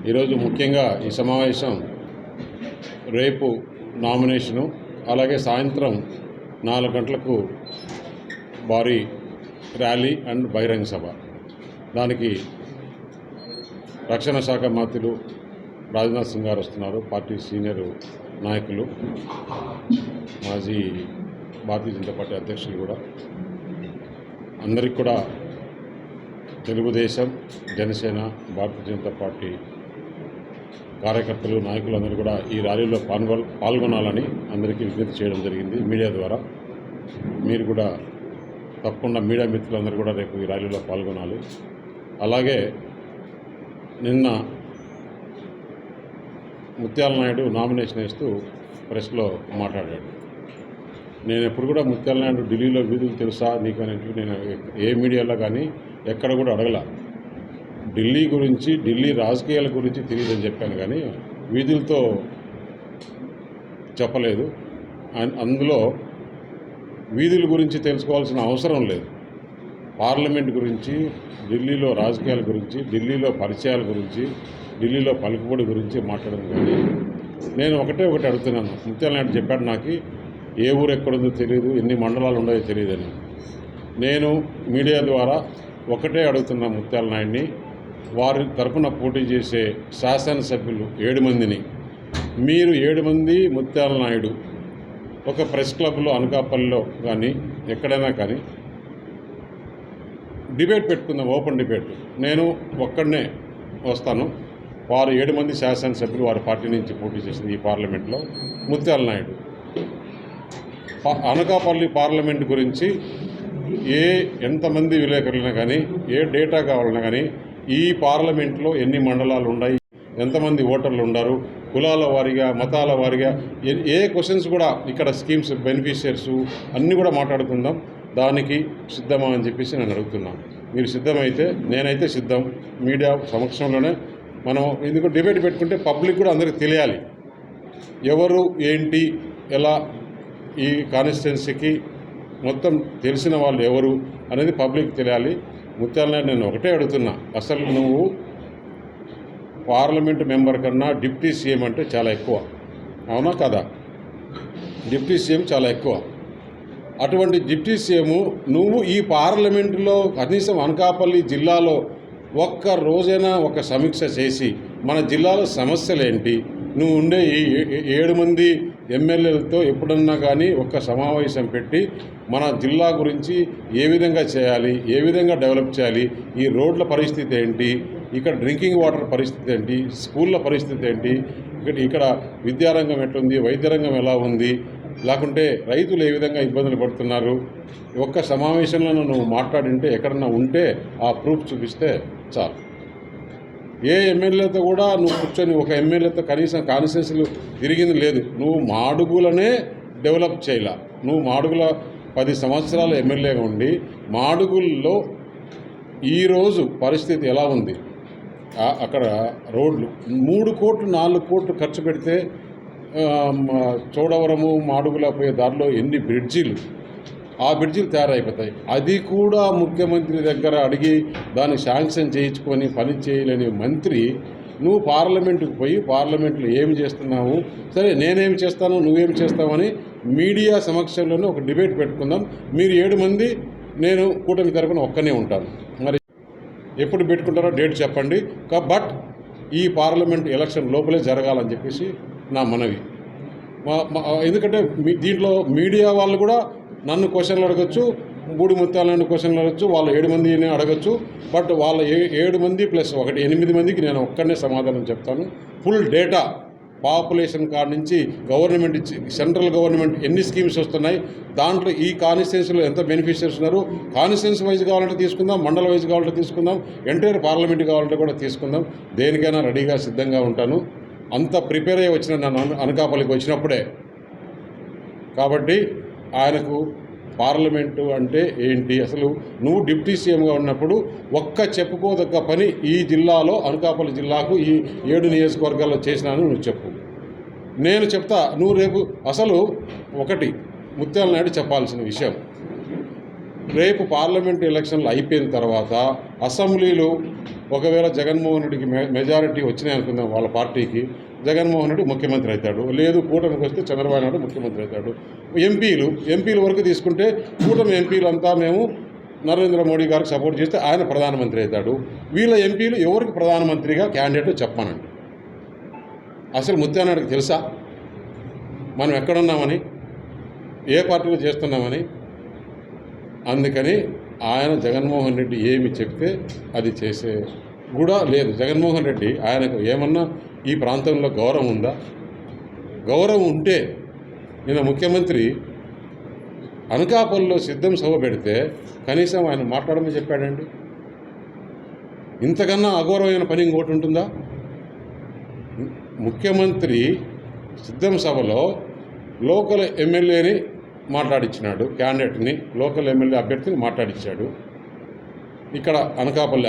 ఈరోజు ముఖ్యంగా ఈ సమావేశం రేపు నామినేషను, అలాగే సాయంత్రం 4 గంటలకు భారీ ర్యాలీ అండ్ బహిరంగ సభ. దానికి రక్షణ శాఖ మంత్రులు రాజ్నాథ్ సింగ్ గారు వస్తున్నారు, పార్టీ సీనియర్ నాయకులు, మాజీ భారతీయ జనతా పార్టీ అధ్యక్షులు కూడా. అందరికీ కూడా తెలుగుదేశం, జనసేన, భారతీయ జనతా పార్టీ కార్యకర్తలు, నాయకులందరూ కూడా ఈ ర్యాలీలో పాల్గొనాలని అందరికీ విజ్ఞప్తి చేయడం జరిగింది మీడియా ద్వారా. మీరు కూడా తప్పకుండా మీడియా మిత్రులందరూ కూడా రేపు ఈ ర్యాలీలో పాల్గొనాలి. అలాగే నిన్న ముత్యాల నాయుడు నామినేషన్ వేస్తూ ప్రెస్లో మాట్లాడాడు. నేను ఎప్పుడు కూడా ముత్యాల నాయుడు ఢిల్లీలో వీధులు తెలుసా నీకు అనేవి నేను ఏ మీడియాలో కానీ ఎక్కడ కూడా అడగల. ఢిల్లీ గురించి, ఢిల్లీ రాజకీయాల గురించి తెలియదని చెప్పాను కానీ వీధులతో చెప్పలేదు. అందులో వీధుల గురించి తెలుసుకోవాల్సిన అవసరం లేదు. పార్లమెంట్ గురించి, ఢిల్లీలో రాజకీయాల గురించి, ఢిల్లీలో పరిచయాల గురించి, ఢిల్లీలో పలుకుబడి గురించి మాట్లాడడం కానీ నేను ఒకటి అడుగుతున్నాను. ముత్యాల నాయుడు చెప్పాడు నాకు ఏ ఊరు ఎక్కడుందో తెలియదు, ఎన్ని మండలాలు ఉన్నాయో తెలియదని. నేను మీడియా ద్వారా ఒకటే అడుగుతున్నా ముత్యాల నాయుడిని, వారి తరపున పోటీ చేసే శాసనసభ్యులు 7 మందిని, మీరు 7 మంది ముత్యాల నాయుడు ఒక ప్రెస్ క్లబ్లో అనకాపల్లిలో కానీ ఎక్కడైనా కానీ డిబేట్ పెట్టుకుందాం, ఓపెన్ డిబేట్. నేను ఒక్కడనే వస్తాను. వారు 7 మంది శాసనసభ్యులు వారి పార్టీ నుంచి పోటీ చేసింది ఈ పార్లమెంట్లో. ముత్యాల నాయుడు అనకాపల్లి పార్లమెంట్ గురించి ఎంతమంది విలేకరులైనా కానీ, ఏ డేటా కావాలన్నా కానీ, ఈ పార్లమెంట్లో ఎన్ని మండలాలు ఉన్నాయి, ఎంతమంది ఓటర్లు ఉన్నారు, కులాల వారీగా, మతాల వారీగా, ఏ క్వశ్చన్స్ కూడా ఇక్కడ స్కీమ్స్ బెనిఫిషియర్స్ అన్నీ కూడా మాట్లాడుకుందాం. దానికి సిద్ధమా అని చెప్పేసి నేను అడుగుతున్నాను. మీరు సిద్ధమైతే నేనైతే సిద్ధం. మీడియా సమక్షంలోనే మనం ఎందుకు డిబేట్ పెట్టుకుంటే పబ్లిక్ కూడా అందరికీ తెలియాలి, ఎవరు ఏంటి ఎలా ఈ కాన్స్టిట్యున్సీకి మొత్తం తెలిసిన వాళ్ళు ఎవరు అనేది పబ్లిక్ తెలియాలి. ముత్యాల నేను ఒకటే అడుగుతున్నా, అసలు నువ్వు పార్లమెంటు మెంబర్ కన్నా డిప్యూటీ సీఎం అంటే చాలా ఎక్కువ, అవునా కదా? డిప్యూటీ సీఎం చాలా ఎక్కువ. అటువంటి డిప్యూటీ సీఎం నువ్వు ఈ పార్లమెంటులో కనీసం అనకాపల్లి జిల్లాలో ఒక్క రోజైనా ఒక సమీక్ష చేసి మన జిల్లాలో సమస్యలు ఏంటి, నువ్వు ఉండే ఈ 7 మంది ఎమ్మెల్యేలతో ఎప్పుడన్నా కానీ ఒక సమావేశం పెట్టి మన జిల్లా గురించి ఏ విధంగా చేయాలి, ఏ విధంగా డెవలప్ చేయాలి, ఈ రోడ్ల పరిస్థితి ఏంటి, ఇక్కడ డ్రింకింగ్ వాటర్ పరిస్థితి ఏంటి, స్కూళ్ళ పరిస్థితి ఏంటి, ఇక్కడ విద్యారంగం ఎట్లుంది, వైద్యరంగం ఎలా ఉంది, లేకుంటే రైతులు ఏ విధంగా ఇబ్బందులు పడుతున్నారు, ఒక్క సమావేశంలో నువ్వు మాట్లాడింటే ఎక్కడన్నా ఉంటే ఆ ప్రూఫ్ చూపిస్తే చాలు. ఏ ఎమ్మెల్యేతో కూడా నువ్వు కూర్చొని ఒక ఎమ్మెల్యేతో కనీసం కాన్స్టిట్యున్సీలు తిరిగింది లేదు. నువ్వు మాడుగులనే డెవలప్ చేయలే. నువ్వు మాడుగుల 10 సంవత్సరాలు ఎమ్మెల్యేగా ఉండి మాడుగుల్లో ఈరోజు పరిస్థితి ఎలా ఉంది, అక్కడ రోడ్లు 3 కోట్లు 4 కోట్లు ఖర్చు పెడితే చోడవరము మాడుగుల పోయే దారిలో ఎన్ని బ్రిడ్జీలు, ఆ బ్రిడ్జీలు తయారైపోతాయి. అది కూడా ముఖ్యమంత్రి దగ్గర అడిగి దాన్ని శాంక్షన్ చేయించుకొని పని చేయలేని మంత్రి నువ్వు పార్లమెంటుకు పోయి పార్లమెంట్లో ఏమి చేస్తున్నావు, సరే నేనేమి చేస్తాను నువ్వేమి చేస్తావని మీడియా సమక్షంలోనే ఒక డిబేట్ పెట్టుకుందాం. మీరు 7 మంది, నేను కూటమి తరపున ఒక్కనే ఉంటాను. మరి ఎప్పుడు పెట్టుకుంటారో డేట్ చెప్పండి. బట్ ఈ పార్లమెంట్ ఎలక్షన్ లోపలే జరగాలని చెప్పేసి నా మనవి. ఎందుకంటే దీంట్లో మీడియా వాళ్ళు కూడా నన్ను క్వశ్చన్లు అడగచ్చు, బూడి ముత్యాలను క్వశ్చన్లు అడగచ్చు, వాళ్ళు 7 మందిని అడగచ్చు. బట్ వాళ్ళ 7 మంది ప్లస్ 8 మందికి నేను ఒక్కనే సమాధానం చెప్తాను. ఫుల్ డేటా, పాపులేషన్ కార్డ్ నుంచి గవర్నమెంట్ సెంట్రల్ గవర్నమెంట్ ఎన్ని స్కీమ్స్ వస్తున్నాయి, దాంట్లో ఈ కాన్స్టిట్యున్సీలో ఎంత బెనిఫిషియర్స్ ఉన్నారు, కాన్స్టిట్యున్సీ వైజ్ కావాలంటే తీసుకుందాం, మండల వైజ్ కావాలంటే తీసుకుందాం, ఎంటైర్ పార్లమెంట్ కావాలంటే కూడా తీసుకుందాం. దేనికైనా రెడీగా సిద్ధంగా ఉంటాను. అంత ప్రిపేర్ అయ్యి వచ్చిన నన్ను అనకాపల్లికి వచ్చినప్పుడే. కాబట్టి ఆయనకు పార్లమెంటు అంటే ఏంటి, అసలు నువ్వు డిప్యూటీ సీఎంగా ఉన్నప్పుడు ఒక్క చెప్పుకోదగ్గ పని ఈ జిల్లాలో, అనకాపల్లి జిల్లాకు ఈ 7 నియోజకవర్గాల్లో చేసినాను నువ్వు చెప్పు. నేను చెప్తా, నువ్వు రేపు అసలు ఒకటి ముత్యాల నాయుడు చెప్పాల్సిన విషయం, రేపు పార్లమెంట్ ఎలక్షన్లు అయిపోయిన తర్వాత అసెంబ్లీలో ఒకవేళ జగన్మోహన్ రెడ్డికి మెజారిటీ వచ్చినాయి అనుకుందాం వాళ్ళ పార్టీకి, జగన్మోహన్ రెడ్డి ముఖ్యమంత్రి అవుతాడు. లేదు కూటమికి వస్తే చంద్రబాబు నాయుడు ముఖ్యమంత్రి అవుతాడు. ఎంపీల వరకు తీసుకుంటే కూటమి ఎంపీలంతా మేము నరేంద్ర మోడీ గారికి సపోర్ట్ చేస్తే ఆయన ప్రధానమంత్రి అవుతాడు. వీళ్ళ ఎంపీలు ఎవరికి ప్రధానమంత్రిగా క్యాండిడేట్ చెప్పానండి. అసలు ముత్యానాయుడికి తెలుసా మనం ఎక్కడున్నామని, ఏ పార్టీలో చేస్తున్నామని? అందుకని ఆయన జగన్మోహన్ రెడ్డి ఏమి చెప్తే అది చేసే కూడా లేదు. జగన్మోహన్ రెడ్డి ఆయనకు ఏమన్నా ఈ ప్రాంతంలో గౌరవం ఉందా? గౌరవం ఉంటే నిన్న ముఖ్యమంత్రి అనకాపల్లిలో సిద్ధం సభ పెడితే కనీసం ఆయన మాట్లాడమని చెప్పాడండి. ఇంతకన్నా అగౌరవమైన పని ఇంకోటి ఉంటుందా? ముఖ్యమంత్రి సిద్ధం సభలో లోకల్ ఎమ్మెల్యేని మాట్లాడించినాడు, క్యాండిడేట్ని లోకల్ ఎమ్మెల్యే అభ్యర్థిని మాట్లాడించాడు. ఇక్కడ అనకాపల్లి